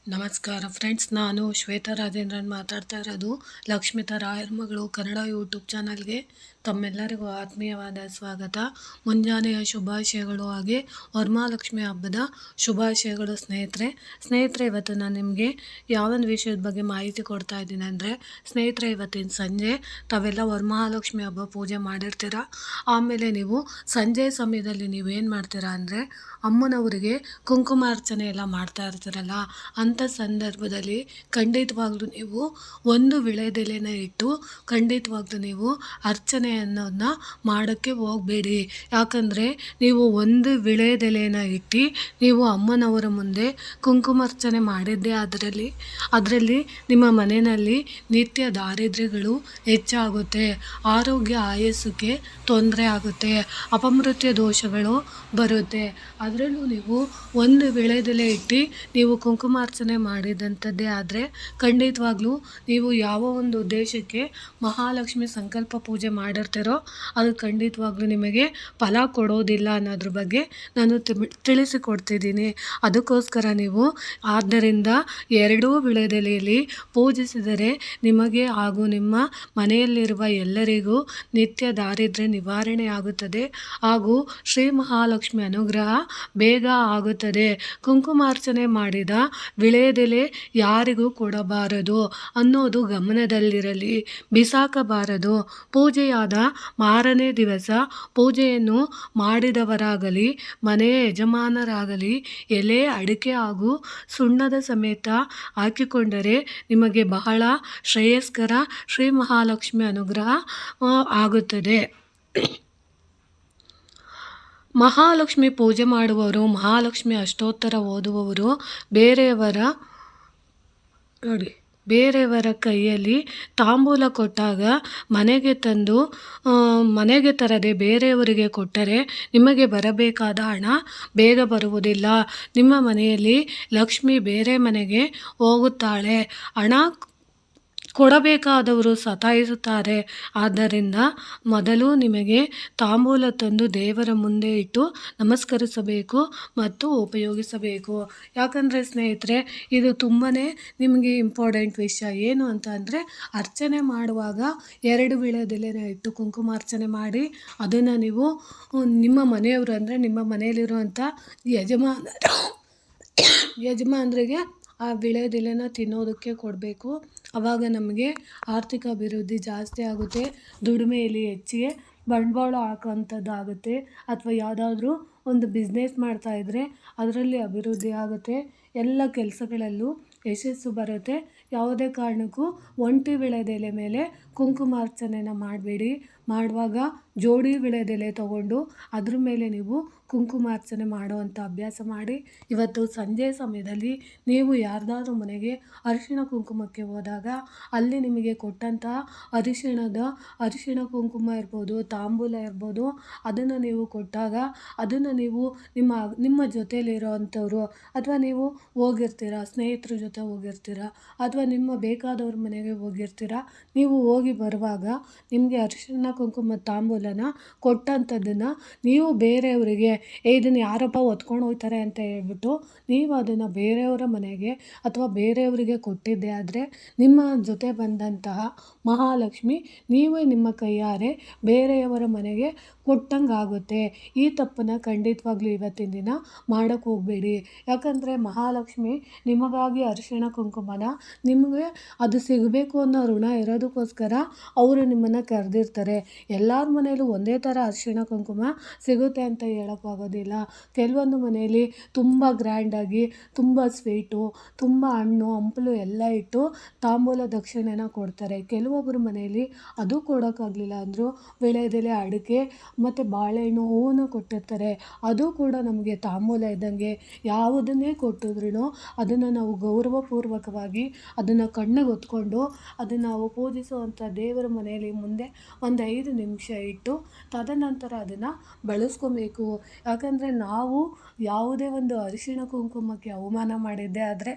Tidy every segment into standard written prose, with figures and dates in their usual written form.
ನಮಸ್ಕಾರ ಫ್ರೆಂಡ್ಸ್, ನಾನು ಶ್ವೇತಾ ರಾಜೇಂದ್ರನ್ ಮಾತಾಡ್ತಾ ಇರೋದು ಲಕ್ಷ್ಮಿತಾ ರಾಯರ್ ಮಗಳು ಕನ್ನಡ ಯೂಟ್ಯೂಬ್ ಚಾನಲ್ಗೆ ತಮ್ಮೆಲ್ಲರಿಗೂ ಆತ್ಮೀಯವಾದ ಸ್ವಾಗತ. ಮುಂಜಾನೆಯ ಶುಭಾಶಯಗಳು ಹಾಗೆ ವರಮಹಾಲಕ್ಷ್ಮಿ ಹಬ್ಬದ ಶುಭಾಶಯಗಳು ಸ್ನೇಹಿತರೆ. ಇವತ್ತು ನಾನು ನಿಮಗೆ ಯಾವೊಂದು ವಿಷಯದ ಬಗ್ಗೆ ಮಾಹಿತಿ ಕೊಡ್ತಾ ಇದ್ದೀನಿ ಅಂದರೆ, ಸ್ನೇಹಿತರೆ, ಇವತ್ತಿನ ಸಂಜೆ ತಾವೆಲ್ಲ ವರಮಹಾಲಕ್ಷ್ಮಿ ಹಬ್ಬ ಪೂಜೆ ಮಾಡಿರ್ತೀರ. ಆಮೇಲೆ ನೀವು ಸಂಜೆ ಸಮಯದಲ್ಲಿ ನೀವೇನು ಮಾಡ್ತೀರಾ ಅಂದರೆ, ಅಮ್ಮನವರಿಗೆ ಕುಂಕುಮಾರ್ಚನೆ ಎಲ್ಲ ಮಾಡ್ತಾ ಇರ್ತೀರಲ್ಲ, ಅಂಥ ಸಂದರ್ಭದಲ್ಲಿ ಖಂಡಿತವಾಗ್ಲೂ ನೀವು ಒಂದು ವಿಳೆದೆಲೆನ ಇಟ್ಟು ಖಂಡಿತವಾಗ್ಲೂ ನೀವು ಅರ್ಚನೆ ಅನ್ನೋದನ್ನ ಮಾಡೋಕ್ಕೆ ಹೋಗಬೇಡಿ. ಯಾಕಂದರೆ ನೀವು ಒಂದು ವಿಳೆದೆಲೆನ ಇಟ್ಟು ನೀವು ಅಮ್ಮನವರ ಮುಂದೆ ಕುಂಕುಮಾರ್ಚನೆ ಮಾಡಿದ್ದೇ ಅದರಲ್ಲಿ ನಿಮ್ಮ ಮನೆಯಲ್ಲಿ ನಿತ್ಯ ದಾರಿದ್ರ್ಯಗಳು ಹೆಚ್ಚಾಗುತ್ತೆ, ಆರೋಗ್ಯ ಆಯಸ್ಸಕ್ಕೆ ತೊಂದರೆ ಆಗುತ್ತೆ, ಅಪಮೃತ್ಯು ದೋಷಗಳು ಬರುತ್ತೆ. ಅದರಲ್ಲೂ ನೀವು ಒಂದು ವಿಳೆದೆಲೆ ಇಟ್ಟು ನೀವು ಕುಂಕುಮಾರ್ಚನೆ ಮಾಡಿದಂಥದ್ದೇ ಆದರೆ ಖಂಡಿತವಾಗ್ಲೂ ನೀವು ಯಾವ ಒಂದು ಉದ್ದೇಶಕ್ಕೆ ಮಹಾಲಕ್ಷ್ಮಿ ಸಂಕಲ್ಪ ಪೂಜೆ ಮಾಡಿರ್ತೀರೋ ಅದು ಖಂಡಿತವಾಗ್ಲೂ ನಿಮಗೆ ಫಲ ಕೊಡೋದಿಲ್ಲ ಅನ್ನೋದ್ರ ಬಗ್ಗೆ ನಾನು ತಿಳಿಸಿಕೊಡ್ತಿದ್ದೀನಿ. ಅದಕ್ಕೋಸ್ಕರ ನೀವು ಆದ್ದರಿಂದ ಎರಡೂ ವಿಳೆದೆಲೆಯಲ್ಲಿ ಪೂಜಿಸಿದರೆ ನಿಮಗೆ ಹಾಗೂ ನಿಮ್ಮ ಮನೆಯಲ್ಲಿರುವ ಎಲ್ಲರಿಗೂ ನಿತ್ಯ ದಾರಿದ್ರ್ಯ ನಿವಾರಣೆ ಆಗುತ್ತದೆ ಹಾಗೂ ಶ್ರೀ ಮಹಾಲಕ್ಷ್ಮಿ ಅನುಗ್ರಹ ಬೇಗ ಆಗುತ್ತದೆ. ಕುಂಕುಮಾರ್ಚನೆ ಮಾಡಿದ ವಿಳೆದೆಲೆ ಯಾರಿಗೂ ಕೊಡಬಾರದು ಅನ್ನೋದು ಗಮನದಲ್ಲಿರಲಿ, ಬಿಸಾಕಬಾರದು. ಪೂಜೆಯಾದ ಮಾರನೇ ದಿವಸ ಪೂಜೆಯನ್ನು ಮಾಡಿದವರಾಗಲಿ ಮನೆಯ ಯಜಮಾನರಾಗಲಿ ಎಲೆ, ಅಡಿಕೆ ಹಾಗೂ ಸುಣ್ಣದ ಸಮೇತ ಹಾಕಿಕೊಂಡರೆ ನಿಮಗೆ ಬಹಳ ಶ್ರೇಯಸ್ಕರ ಶ್ರೀ ಮಹಾಲಕ್ಷ್ಮಿ ಅನುಗ್ರಹ ಆಗುತ್ತದೆ. ಮಹಾಲಕ್ಷ್ಮಿ ಪೂಜೆ ಮಾಡುವವರು, ಮಹಾಲಕ್ಷ್ಮಿ ಅಷ್ಟೋತ್ತರ ಓದುವವರು ಬೇರೆಯವರ ಕೈಯಲ್ಲಿ ತಾಂಬೂಲ ಕೊಟ್ಟಾಗ ಮನೆಗೆ ತರದೆ ಬೇರೆಯವರಿಗೆ ಕೊಟ್ಟರೆ ನಿಮಗೆ ಬರಬೇಕಾದ ಹಣ ಬೇಗ ಬರುವುದಿಲ್ಲ. ನಿಮ್ಮ ಮನೆಯಲ್ಲಿ ಲಕ್ಷ್ಮಿ ಬೇರೆ ಮನೆಗೆ ಹೋಗುತ್ತಾಳೆ, ಹಣ ಕೊಡಬೇಕಾದವರು ಸತಾಯಿಸುತ್ತಾರೆ. ಆದ್ದರಿಂದ ಮೊದಲು ನಿಮಗೆ ತಾಂಬೂಲ ತಂದು ದೇವರ ಮುಂದೆ ಇಟ್ಟು ನಮಸ್ಕರಿಸಬೇಕು ಮತ್ತು ಉಪಯೋಗಿಸಬೇಕು. ಯಾಕಂದರೆ ಸ್ನೇಹಿತರೆ, ಇದು ತುಂಬಾ ನಿಮಗೆ ಇಂಪಾರ್ಟೆಂಟ್ ವಿಷಯ. ಏನು ಅಂತ ಅಂದರೆ, ಅರ್ಚನೆ ಮಾಡುವಾಗ ಎರಡು ವಿಳೆದೆಲೆನ ಇಟ್ಟು ಕುಂಕುಮಾರ್ಚನೆ ಮಾಡಿ ಅದನ್ನು ನೀವು ನಿಮ್ಮ ಮನೆಯವರು ಅಂದರೆ ನಿಮ್ಮ ಮನೆಯಲ್ಲಿರುವಂಥ ಯಜಮಾನರಿಗೆ ಆ ವಿಳೆದೆಲೆನ ತಿನ್ನೋದಕ್ಕೆ ಕೊಡಬೇಕು. ಆವಾಗ ನಮಗೆ ಆರ್ಥಿಕ ಅಭಿವೃದ್ಧಿ ಜಾಸ್ತಿ ಆಗುತ್ತೆ, ದುಡಿಮೆಯಲ್ಲಿ ಹೆಚ್ಚಿಗೆ ಬಂಡವಾಳ ಹಾಕೋಂಥದ್ದಾಗುತ್ತೆ. ಅಥವಾ ಯಾವುದಾದ್ರೂ ಒಂದು ಬಿಸ್ನೆಸ್ ಮಾಡ್ತಾಯಿದ್ರೆ ಅದರಲ್ಲಿ ಅಭಿವೃದ್ಧಿ ಆಗುತ್ತೆ, ಎಲ್ಲ ಕೆಲಸಗಳಲ್ಲೂ ಯಶಸ್ಸು ಬರುತ್ತೆ. ಯಾವುದೇ ಕಾರಣಕ್ಕೂ ಒಂಟಿ ವಿಳೆದೆಲೆ ಮೇಲೆ ಕುಂಕುಮಾರ್ಚನೆನ ಮಾಡಬೇಡಿ. ಮಾಡುವಾಗ ಜೋಡಿ ವಿಳೆದೆಲೆ ತಗೊಂಡು ಅದ್ರ ಮೇಲೆ ನೀವು ಕುಂಕುಮಾರ್ಚನೆ ಮಾಡುವಂಥ ಅಭ್ಯಾಸ ಮಾಡಿ. ಇವತ್ತು ಸಂಜೆ ಸಮಯದಲ್ಲಿ ನೀವು ಯಾರ್ದಾದ್ರೂ ಮನೆಗೆ ಅರಿಶಿಣ ಕುಂಕುಮಕ್ಕೆ ಹೋದಾಗ ಅಲ್ಲಿ ನಿಮಗೆ ಕೊಟ್ಟಂತಹ ಅರಿಶಿಣ ಕುಂಕುಮ ಇರ್ಬೋದು, ತಾಂಬೂಲ ಇರ್ಬೋದು, ಅದನ್ನು ನೀವು ಕೊಟ್ಟಾಗ ಅದನ್ನು ನೀವು ನಿಮ್ಮ ಜೊತೆಯಲ್ಲಿರೋವಂಥವ್ರು ಅಥವಾ ನೀವು ಹೋಗಿರ್ತೀರ, ಸ್ನೇಹಿತರ ಜೊತೆ ಹೋಗಿರ್ತೀರ ಅಥವಾ ನಿಮ್ಮ ಬೇಕಾದವ್ರ ಮನೆಗೆ ಹೋಗಿರ್ತೀರ, ನೀವು ಹೋಗಿ ಬರುವಾಗ ನಿಮಗೆ ಅರಿಶಿಣ ಕುಂಕುಮ ತಾಂಬೂಲನ ಕೊಟ್ಟಂಥದ್ದನ್ನು ನೀವು ಬೇರೆಯವರಿಗೆ ಇದನ್ನು ಯಾರಪ್ಪ ಹೊತ್ಕೊಂಡು ಹೋಗ್ತಾರೆ ಅಂತ ಹೇಳ್ಬಿಟ್ಟು ನೀವು ಅದನ್ನು ಬೇರೆಯವರ ಮನೆಗೆ ಅಥವಾ ಬೇರೆಯವರಿಗೆ ಕೊಟ್ಟಿದ್ದೆ ಆದರೆ ನಿಮ್ಮ ಜೊತೆ ಬಂದಂತಹ ಮಹಾಲಕ್ಷ್ಮಿ ನೀವೇ ನಿಮ್ಮ ಕೈಯಾರೆ ಬೇರೆಯವರ ಮನೆಗೆ ಕೊಟ್ಟಂಗೆ ಆಗುತ್ತೆ. ಈ ತಪ್ಪನ್ನು ಖಂಡಿತವಾಗ್ಲೂ ಇವತ್ತಿನ ದಿನ ಮಾಡೋಕ್ಕೆ ಹೋಗಬೇಡಿ. ಯಾಕಂದರೆ ಮಹಾಲಕ್ಷ್ಮಿ ನಿಮಗಾಗಿ ಅರಿಶಿಣ ಕುಂಕುಮನ ನಿಮಗೆ ಅದು ಸಿಗಬೇಕು ಅನ್ನೋ ಋಣ ಇರೋದಕ್ಕೋಸ್ಕರ ಅವರು ನಿಮ್ಮನ್ನು ಕರೆದಿರ್ತಾರೆ. ಎಲ್ಲರ ಮನೆಯಲ್ಲೂ ಒಂದೇ ಥರ ಅರಿಶಿಣ ಕುಂಕುಮ ಸಿಗುತ್ತೆ ಅಂತ ಹೇಳೋಕ್ಕಾಗೋದಿಲ್ಲ. ಕೆಲವೊಂದು ಮನೆಯಲ್ಲಿ ತುಂಬ ಗ್ರ್ಯಾಂಡಾಗಿ ತುಂಬ ಸ್ವೀಟು, ತುಂಬ ಹಣ್ಣು ಹಂಪಲು ಎಲ್ಲ ಇಟ್ಟು ತಾಂಬೂಲ ದಕ್ಷಿಣೆನ ಕೊಡ್ತಾರೆ. ಕೆಲವೊಬ್ಬರು ಮನೆಯಲ್ಲಿ ಅದು ಕೊಡೋಕ್ಕಾಗಲಿಲ್ಲ ಅಂದರೂ ವೀಳ್ಯದೆಲೆ, ಅಡಿಕೆ ಮತ್ತು ಬಾಳೆಹಣ್ಣು, ಹೂವನ್ನು ಕೊಟ್ಟಿರ್ತಾರೆ. ಅದು ಕೂಡ ನಮಗೆ ತಾಂಬೂಲ ಇದ್ದಂಗೆ. ಯಾವುದನ್ನೇ ಕೊಟ್ಟಿದ್ರೂ ಅದನ್ನು ನಾವು ಗೌರವಪೂರ್ವಕವಾಗಿ ಅದನ್ನು ಕಣ್ಣಿಗೆ ಹೊತ್ಕೊಂಡು ಅದನ್ನು ನಾವು ಪೂಜಿಸುವಂಥ ದೇವರ ಮನೆಯಲ್ಲಿ ಮುಂದೆ ಒಂದು 5 ನಿಮಿಷ ಇಟ್ಟು ತದನಂತರ ಅದನ್ನು ಬಳಸ್ಕೊಬೇಕು. ಯಾಕಂದರೆ ನಾವು ಯಾವುದೇ ಒಂದು ಅರಿಶಿಣ ಕುಂಕುಮಕ್ಕೆ ಅವಮಾನ ಮಾಡಿದ್ದೇ ಆದರೆ,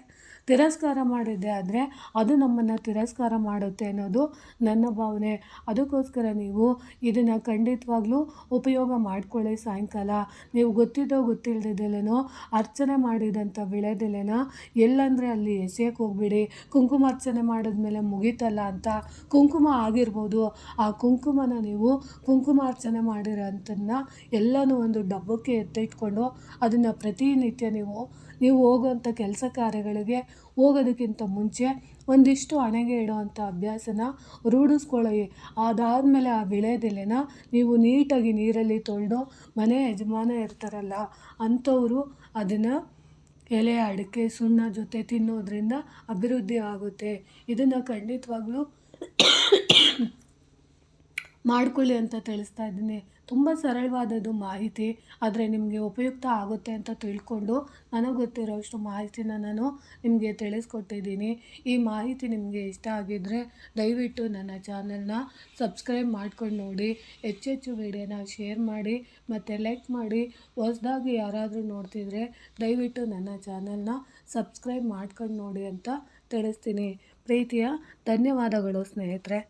ತಿರಸ್ಕಾರ ಮಾಡಿದ್ದೇ ಆದರೆ ಅದು ನಮ್ಮನ್ನು ತಿರಸ್ಕಾರ ಮಾಡುತ್ತೆ ಅನ್ನೋದು ನನ್ನ ಭಾವನೆ. ಅದಕ್ಕೋಸ್ಕರ ನೀವು ಇದನ್ನು ಖಂಡಿತವಾಗ್ಲೂ ಉಪಯೋಗ ಮಾಡ್ಕೊಳ್ಳಿ. ಸಾಯಂಕಾಲ ನೀವು ಗೊತ್ತಿದ್ದೋ ಗೊತ್ತಿಲ್ಲದಿದ್ದೆಲೇನೋ ಅರ್ಚನೆ ಮಾಡಿದಂಥ ವೀಳ್ಯದೆಲೆನ ಎಲ್ಲಂದರೆ ಅಲ್ಲಿ ಎಸೆಯೋಕ್ಕೆ ಹೋಗ್ಬಿಡಿ. ಕುಂಕುಮಾರ್ಚನೆ ಮಾಡಿದ್ಮೇಲೆ ಮುಗೀತಲ್ಲ ಅಂತ ಕುಂಕುಮ ಆಗಿರ್ಬೋದು, ಆ ಕುಂಕುಮನ ನೀವು ಕುಂಕುಮಾರ್ಚನೆ ಮಾಡಿರೋಂಥದ್ದನ್ನ ಎಲ್ಲನೂ ಒಂದು ಡಬ್ಬಕ್ಕೆ ಎತ್ತಿಟ್ಕೊಂಡು ಅದನ್ನು ಪ್ರತಿನಿತ್ಯ ನೀವು ಹೋಗುವಂಥ ಕೆಲಸ ಕಾರ್ಯಗಳಿಗೆ ಹೋಗೋದಕ್ಕಿಂತ ಮುಂಚೆ ಒಂದಿಷ್ಟು ಹಣೆಗೆ ಇಡುವಂಥ ಅಭ್ಯಾಸನ ರೂಢಿಸ್ಕೊಳ್ಳಿ. ಅದಾದಮೇಲೆ ಆ ವೀಳ್ಯದೆಲೆನ ನೀವು ನೀಟಾಗಿ ನೀರಲ್ಲಿ ತೊಳೆದು ಮನೆ ಯಜಮಾನ ಇರ್ತಾರಲ್ಲ ಅಂಥವರು ಅದನ್ನು ಎಲೆ, ಅಡಿಕೆ, ಸುಣ್ಣ ಜೊತೆ ತಿನ್ನೋದ್ರಿಂದ ಅಭಿವೃದ್ಧಿ ಆಗುತ್ತೆ. ಇದನ್ನು ಖಂಡಿತವಾಗ್ಲೂ ಮಾಡ್ಕೊಳ್ಳಿ ಅಂತ ತಿಳಿಸ್ತಾ ಇದ್ದೀನಿ. ತುಂಬ ಸರಳವಾದದ್ದು ಮಾಹಿತಿ, ಆದರೆ ನಿಮಗೆ ಉಪಯುಕ್ತ ಆಗುತ್ತೆ ಅಂತ ತಿಳ್ಕೊಂಡು ನನಗೆ ಗೊತ್ತಿರೋಷ್ಟು ಮಾಹಿತಿನ ನಾನು ನಿಮಗೆ ತಿಳಿಸ್ಕೊಟ್ಟಿದ್ದೀನಿ. ಈ ಮಾಹಿತಿ ನಿಮಗೆ ಇಷ್ಟ ಆಗಿದ್ದರೆ ದಯವಿಟ್ಟು ನನ್ನ ಚಾನಲ್ನ ಸಬ್ಸ್ಕ್ರೈಬ್ ಮಾಡ್ಕೊಂಡು ನೋಡಿ, ಹೆಚ್ಚೆಚ್ಚು ವಿಡಿಯೋನ ಶೇರ್ ಮಾಡಿ ಮತ್ತು ಲೈಕ್ ಮಾಡಿ. ಹೊಸದಾಗಿ ಯಾರಾದರೂ ನೋಡ್ತಿದ್ರೆ ದಯವಿಟ್ಟು ನನ್ನ ಚಾನಲ್ನ ಸಬ್ಸ್ಕ್ರೈಬ್ ಮಾಡ್ಕೊಂಡು ನೋಡಿ ಅಂತ ತಿಳಿಸ್ತೀನಿ. ಪ್ರೀತಿಯ ಧನ್ಯವಾದಗಳು ಸ್ನೇಹಿತರೆ.